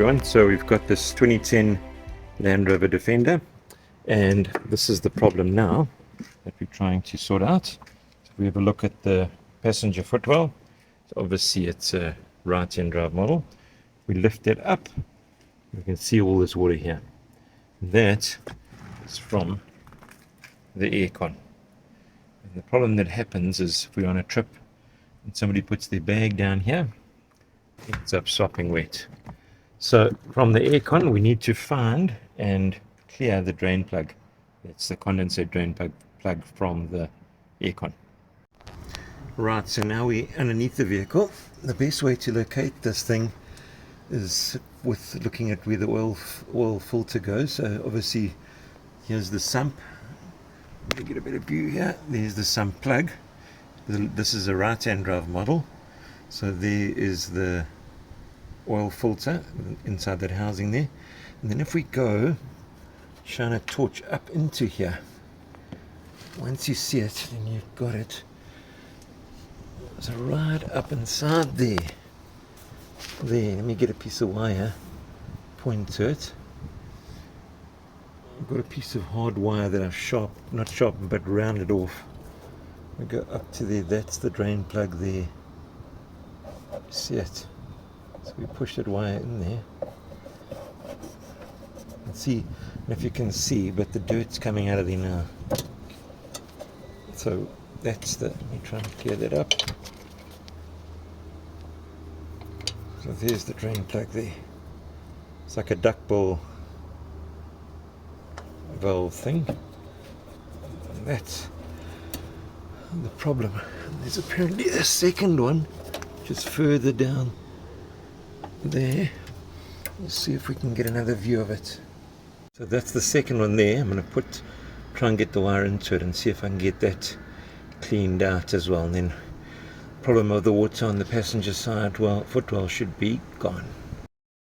everyone. So we've got this 2010 Land Rover Defender, and this is the problem now that we're trying to sort out. So if we have a look at the passenger footwell, so obviously it's a right-hand drive model. We lift it up, we can see all this water here. That is from the aircon. And the problem that happens is if we're on a trip and somebody puts their bag down here, it ends up sopping wet. So from the aircon we need to find and clear the drain plug. It's the condensate drain plug from the aircon. Right, so now we're underneath the vehicle. The best way to locate this thing is with looking at where the oil filter goes. So obviously here's the sump. Let me get a better view here. There's the sump plug. This is a right-hand drive model. So there is the oil filter inside that housing there. And then if we go, shine a torch up into here. Once you see it, then you've got it. So right up inside there. There, let me get a piece of wire, point to it. I've got a piece of hard wire that I've not sharpened, but rounded off. We go up to there, that's the drain plug there. See it? So we push that wire in there. And see, and if you can see, but the dirt's coming out of there now. So that's the, let me try and clear that up. So there's the drain plug there. It's like a duck ball valve thing. And that's the problem. There's apparently a second one just further down there. Let's see if we can get another view of it. So that's the second one there. I'm going to try and get the wire into it and see if I can get that cleaned out as well. And then problem of the water on the passenger side, well, footwell should be gone.